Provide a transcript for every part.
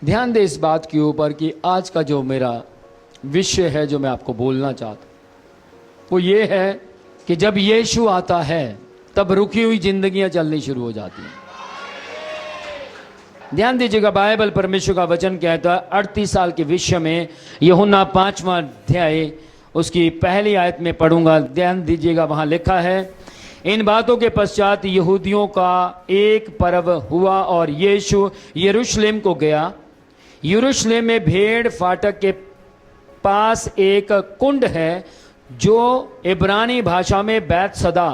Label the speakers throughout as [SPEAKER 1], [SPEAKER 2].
[SPEAKER 1] ध्यान दे इस बात के ऊपर कि आज का जो मेरा विषय है, जो मैं आपको बोलना चाहता हूं, वो ये है कि जब यीशु आता है तब रुकी हुई जिंदगियां चलनी शुरू हो जाती हैं। ध्यान दीजिएगा, बाइबल परमेश्वर का वचन कहता है 38 साल के विषय में, यूहन्ना 5वां अध्याय उसकी पहली आयत में पढ़ूंगा। ध्यान दीजिएगा, वहां लिखा है, इन बातों के पश्चात यहूदियों का एक पर्व हुआ और यीशु यरूशलेम को गया। यरूशलेम में भेड़ फाटक के पास एक कुंड है जो इब्रानी भाषा में बैतसदा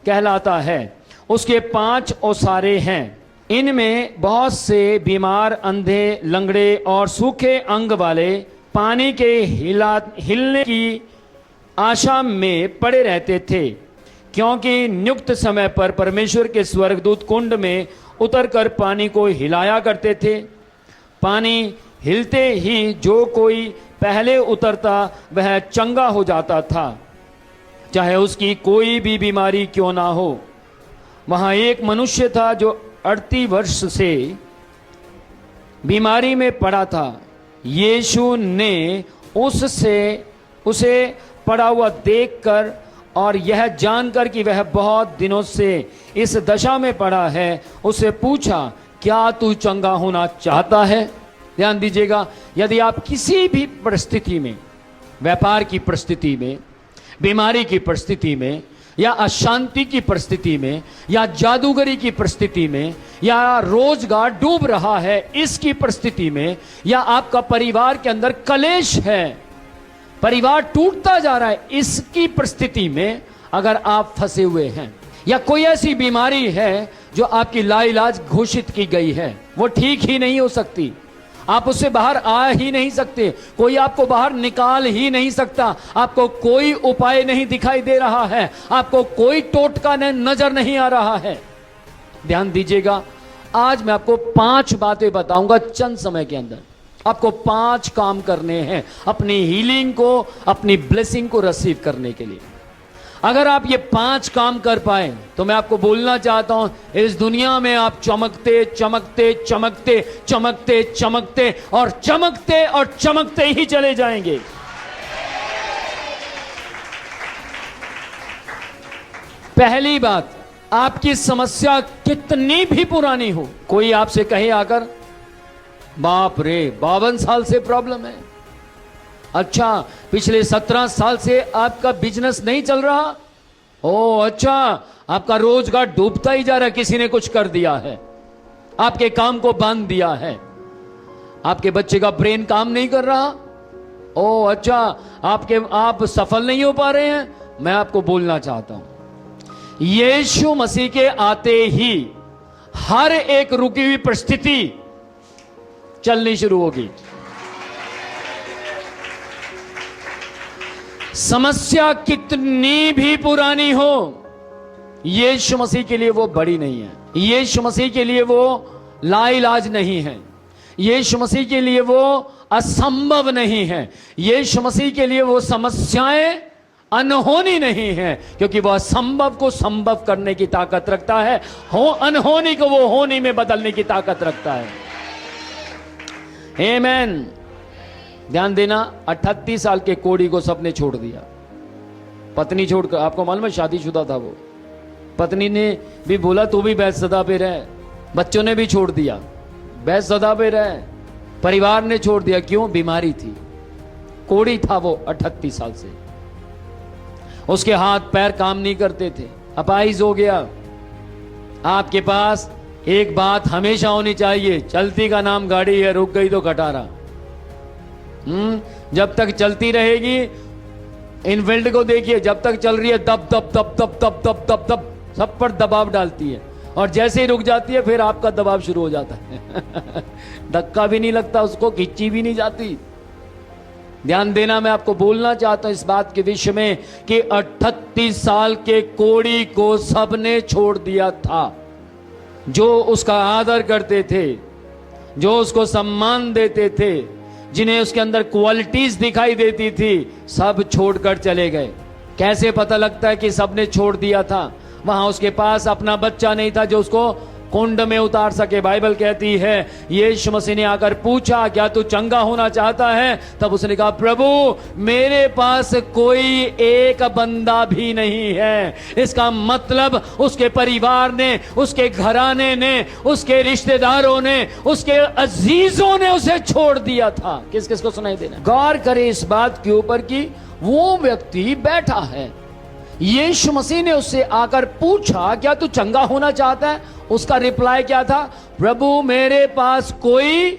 [SPEAKER 1] कहलाता है। उसके 5 ओसारे हैं। इनमें बहुत से बीमार, अंधे, लंगड़े और सूखे अंग वाले पानी के हिलने की आशा में पड़े रहते थे, क्योंकि नियुक्त समय पर परमेश्वर के स्वर्गदूत कुंड में उतरकर पानी को हिलाया करते थे। पानी हिलते ही जो कोई पहले उतरता वह चंगा हो जाता था, चाहे उसकी कोई भी बीमारी क्यों ना हो। वहां एक मनुष्य था जो 38 वर्ष से बीमारी में पड़ा था। यीशु ने उसे पड़ा हुआ देखकर और यह जानकर कि वह बहुत दिनों से इस दशा में पड़ा है, उससे पूछा, क्या तू चंगा होना चाहता है? ध्यान दीजिएगा, यदि आप किसी भी परिस्थिति में, व्यापार की परिस्थिति में, बीमारी की परिस्थिति में, या अशांति की परिस्थिति में, या जादूगरी की परिस्थिति में, या रोजगार डूब रहा है इसकी परिस्थिति में, या आपका परिवार के अंदर कलेश है, परिवार टूटता जा रहा है, इसकी परिस्थिति में अगर आप फंसे हुए हैं, या कोई ऐसी बीमारी है जो आपकी लाइलाज घोषित की गई है, वो ठीक ही नहीं हो सकती, आप उससे बाहर आ ही नहीं सकते, कोई आपको बाहर निकाल ही नहीं सकता, आपको कोई उपाय नहीं दिखाई दे रहा है, आपको कोई टोटका नजर नहीं आ रहा है। ध्यान दीजिएगा, आज मैं आपको 5 बातें बताऊंगा चंद समय के अंदर। आपको 5 काम करने हैं अपनी हीलिंग को, अपनी ब्लेसिंग को रिसीव करने के लिए। अगर आप ये 5 काम कर पाए तो मैं आपको बोलना चाहता हूं, इस दुनिया में आप चमकते चमकते चमकते चमकते चमकते और चमकते और चमकते ही चले जाएंगे। पहली बात, आपकी समस्या कितनी भी पुरानी हो, कोई आपसे कहे आकर, बाप रे 52 साल से प्रॉब्लम है, अच्छा पिछले 17 साल से आपका बिजनेस नहीं चल रहा, ओ अच्छा आपका रोजगार डूबता ही जा रहा है, किसी ने कुछ कर दिया है, आपके काम को बांध दिया है, आपके बच्चे का ब्रेन काम नहीं कर रहा, ओ अच्छा आप सफल नहीं हो पा रहे हैं। मैं आपको बोलना चाहता हूं, यीशु मसीह के आते ही हर एक रुकी हुई परिस्थिति चलनी शुरू होगी। समस्या कितनी भी पुरानी हो, यीशु मसीह के लिए वो बड़ी नहीं है, यीशु मसीह के लिए वो लाइलाज नहीं है, यीशु मसीह के लिए वो असंभव नहीं है, यीशु मसीह के लिए वो समस्याएं अनहोनी नहीं है, क्योंकि वो असंभव को संभव करने की ताकत रखता है, अनहोनी को वो होनी में बदलने की ताकत रखता है। आमीन। ध्यान देना, 38 साल के कोढ़ी को सबने छोड़ दिया, पत्नी छोड़कर, आपको मालूम है शादीशुदा था वो, पत्नी ने भी बोला तू भी बैतसदा पे रह, बच्चों ने भी छोड़ दिया, बैतसदा पे रह, परिवार ने छोड़ दिया, क्यों? बीमारी थी, कोढ़ी था वो 38 साल से, उसके हाथ पैर काम नहीं करते थे, अपाहिज हो गया। आपके पास एक बात हमेशा होनी चाहिए, चलती का नाम गाड़ी है, रुक गई तो खटारा। जब तक चलती रहेगी, इनफील्ड को देखिए, जब तक चल रही है दब दब दब दब दब दब दब दब सब पर दबाव डालती है, और जैसे ही रुक जाती है फिर आपका दबाव शुरू हो जाता है धक्का भी नहीं लगता उसको, खींची भी नहीं जाती। ध्यान देना, मैं आपको बोलना चाहता हूं इस बात के विषय में कि 38 साल के कोढ़ी को सबने छोड़ दिया था। जो उसका आदर करते थे, जो उसको सम्मान देते थे, जिन्हें उसके अंदर क्वालिटीज दिखाई देती थी, सब छोड़कर चले गए। कैसे पता लगता है कि सबने छोड़ दिया था? वहां उसके पास अपना बच्चा नहीं था जो उसको कुंड में उतार सके। बाइबल कहती है यीशु मसीह ने आकर पूछा क्या तू चंगा होना चाहता है? तब उसने कहा प्रभु मेरे पास कोई एक बंदा भी नहीं है। इसका मतलब उसके परिवार ने, उसके घराने ने, उसके रिश्तेदारों ने, उसके अजीजों ने उसे छोड़ दिया था। किस किस को सुनाई देना? गौर करे इस बात के ऊपर कि वो व्यक्ति बैठा है, यीशु मसीह ने उससे आकर पूछा क्या तू चंगा होना चाहता है? उसका रिप्लाई क्या था? प्रभु मेरे पास कोई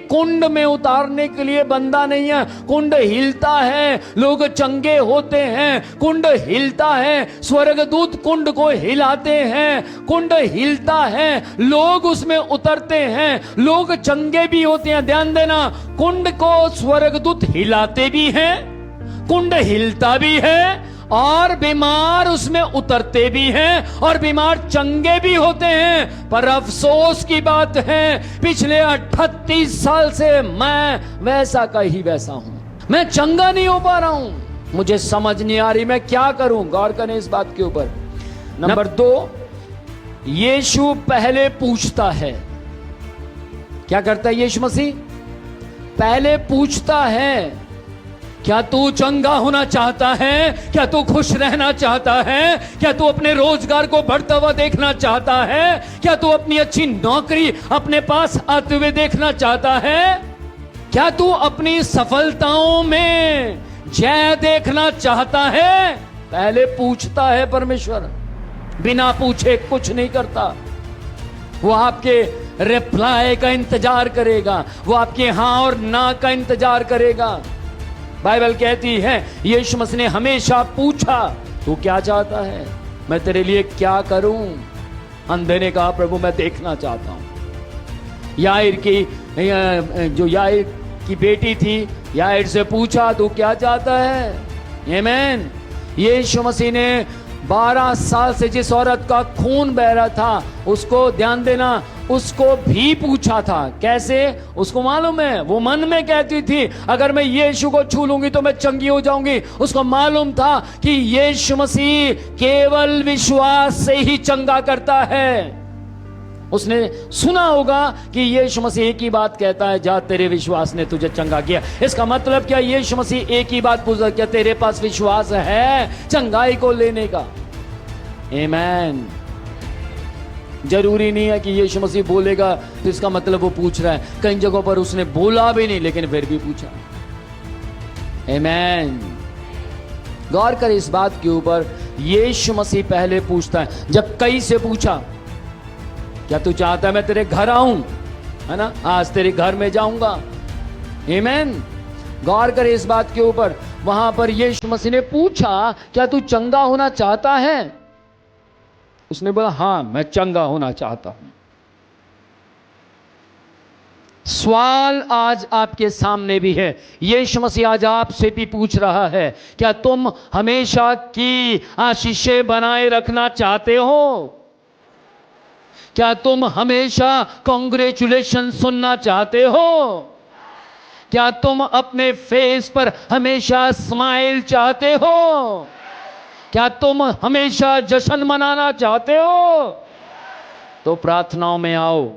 [SPEAKER 1] कुंड में उतारने के लिए बंदा नहीं है। कुंड हिलता है, लोग चंगे होते हैं। कुंड हिलता है, स्वर्गदूत कुंड को हिलाते हैं। कुंड हिलता है, लोग उसमें उतरते हैं, लोग चंगे भी होते हैं। ध्यान देना, कुंड को स्वर्गदूत हिलाते भी हैं, कुंड हिलता भी है और बीमार उसमें उतरते भी हैं और बीमार चंगे भी होते हैं। पर अफसोस की बात है पिछले 38 साल से मैं वैसा का ही वैसा हूं। मैं चंगा नहीं हो पा रहा हूं, मुझे समझ नहीं आ रही मैं क्या करूं। गौर करें इस बात के ऊपर। नंबर 2, यीशु पहले पूछता है। क्या करता है यीशु मसीह? पहले पूछता है क्या तू चंगा होना चाहता है? क्या तू खुश रहना चाहता है? क्या तू अपने रोजगार को बढ़ता हुआ देखना चाहता है? क्या तू अपनी अच्छी नौकरी अपने पास आते हुए देखना चाहता है? क्या तू अपनी सफलताओं में जय देखना चाहता है? पहले पूछता है परमेश्वर, बिना पूछे कुछ नहीं करता। वो आपके रिप्लाई का इंतजार करेगा, वो आपके हां और ना का इंतजार करेगा। बाइबल कहती है यीशु मसीह ने हमेशा पूछा तू क्या चाहता है, मैं तेरे लिए क्या करूं? अंधे ने कहा प्रभु मैं देखना चाहता हूं। याईर की बेटी थी, याईर से पूछा तू क्या चाहता है? आमीन। यीशु मसीह ने 12 साल से जिस औरत का खून बह रहा था उसको, ध्यान देना, उसको भी पूछा था। कैसे? उसको मालूम है, वो मन में कहती थी अगर मैं यीशु को छू लूंगी तो मैं चंगी हो जाऊंगी। उसको मालूम था कि यीशु मसीह केवल विश्वास से ही चंगा करता है। उसने सुना होगा कि यीशु मसीह एक ही बात कहता है, जा तेरे विश्वास ने तुझे चंगा किया। इसका मतलब क्या? यीशु मसीह एक ही बात पूछता, क्या तेरे पास विश्वास है चंगाई को लेने का? आमीन। जरूरी नहीं है कि यीशु मसीह बोलेगा तो इसका मतलब वो पूछ रहा है। कई जगहों पर उसने बोला भी नहीं लेकिन फिर भी पूछा। आमीन। गौर कर इस बात के ऊपर, यीशु मसीह पहले पूछता है। जब कई से पूछा क्या तू चाहता है मैं तेरे घर आऊं, है ना, आज तेरे घर में जाऊंगा। आमीन। गौर कर इस बात के ऊपर, वहां पर यीशु मसीह ने पूछा क्या तू चंगा होना चाहता है? उसने बोला हां मैं चंगा होना चाहता हूं। सवाल आज आपके सामने भी है, यीशु मसीह आज आपसे भी पूछ रहा है क्या तुम हमेशा की आशीषें बनाए रखना चाहते हो? क्या तुम हमेशा कांग्रेचुलेशन सुनना चाहते हो? क्या तुम अपने फेस पर हमेशा स्माइल चाहते हो? क्या तुम हमेशा जश्न मनाना चाहते हो? तो प्रार्थनाओं में आओ।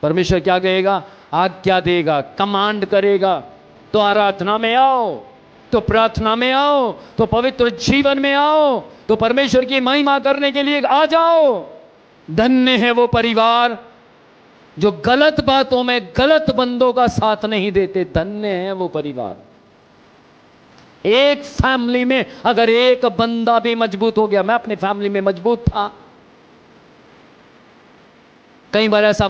[SPEAKER 1] परमेश्वर क्या कहेगा? आज्ञा देगा, कमांड करेगा। तो आराधना में आओ, तो प्रार्थना में आओ, तो पवित्र जीवन में आओ, तो परमेश्वर की महिमा करने के लिए आ जाओ। धन्य है वो परिवार जो गलत बातों में गलत बंदों का साथ नहीं देते। धन्य है वो परिवार। एक फैमिली में अगर एक बंदा भी मजबूत हो गया, मैं अपनी फैमिली में मजबूत था। कई बार ऐसा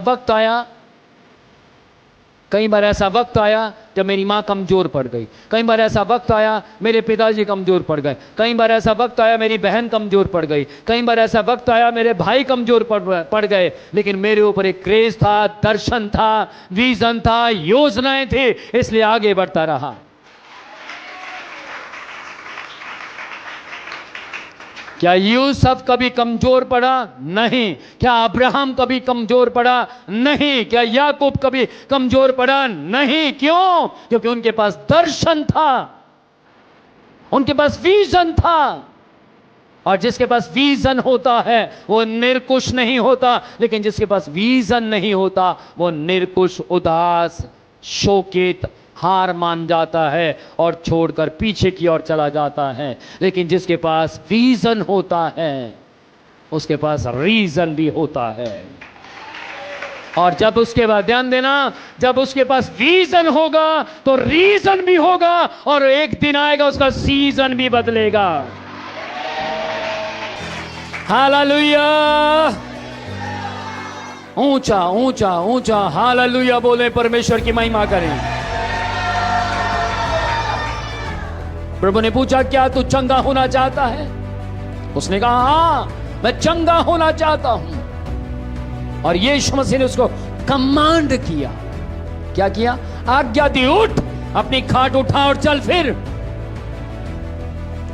[SPEAKER 1] वक्त आया जब मेरी मां कमजोर पड़ गई। कई बार ऐसा वक्त आया मेरे पिताजी कमजोर पड़ गए। कई बार ऐसा वक्त आया मेरी बहन कमजोर पड़ गई। कई बार ऐसा वक्त आया मेरे भाई कमजोर पड़ गए। लेकिन मेरे ऊपर एक क्रेज था, दर्शन था, विजन था, योजनाएं थी, इसलिए आगे बढ़ता रहा। क्या यूसुफ कभी कमजोर पड़ा? नहीं। क्या अब्राहम कभी कमजोर पड़ा? नहीं। क्या याकूब कभी कमजोर पड़ा? नहीं। क्यों? क्योंकि उनके पास दर्शन था, उनके पास विजन था। और जिसके पास विजन होता है वो निर्कुश नहीं होता, लेकिन जिसके पास विजन नहीं होता वो निर्कुश, उदास, शोकित, हार मान जाता है और छोड़कर पीछे की ओर चला जाता है। लेकिन जिसके पास विजन होता है उसके पास रीजन भी होता है। और जब उसके बाद ध्यान देना, जब उसके पास विजन होगा तो रीजन भी होगा, और एक दिन आएगा उसका सीजन भी बदलेगा। हालेलुया, ऊंचा ऊंचा ऊंचा हालेलुया बोले, परमेश्वर की महिमा करें। प्रभु ने पूछा क्या तू चंगा होना चाहता है? उसने कहा हाँ मैं चंगा होना चाहता हूं। और यीशु मसीह ने उसको कमांड किया, क्या किया? आज्ञा दी, उठ अपनी खाट उठा और चल फिर।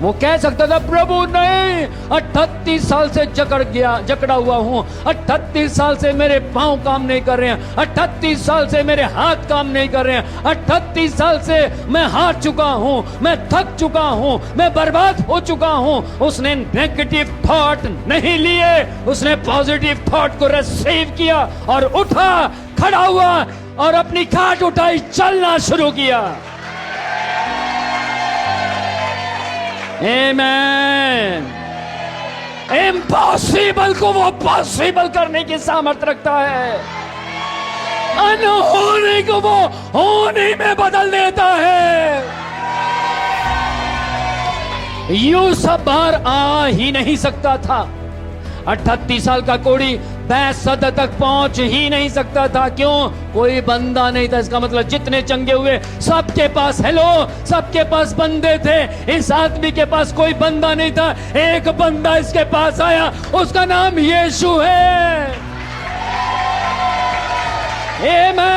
[SPEAKER 1] वो कह सकता था प्रभु नहीं, 38 साल से जकड़ा हुआ हूं, 38 साल से मेरे पांव काम नहीं कर रहे हैं, 38 साल से मेरे हाथ काम नहीं कर रहे हैं, 38 साल से मैं हार चुका हूं, मैं थक चुका हूं, मैं बर्बाद हो चुका हूं। उसने नेगेटिव थॉट नहीं लिए, उसने पॉजिटिव थॉट को रिसीव किया और उठा, खड़ा हुआ और अपनी खाट उठाई, चलना शुरू किया। आमेन। इम्पॉसिबल को वो पॉसिबल करने की सामर्थ्य रखता है, अनहोनी को वो होने में बदल देता है। यूं सब बाहर आ ही नहीं सकता था। 38 साल का कोढ़ी बैसद तक पहुंच ही नहीं सकता था। क्यों? कोई बंदा नहीं था। इसका मतलब जितने चंगे हुए सबके पास, हेलो, सबके पास बंदे थे। इस आदमी के पास कोई बंदा नहीं था। एक बंदा इसके पास आया, उसका नाम यीशु है। आमेन।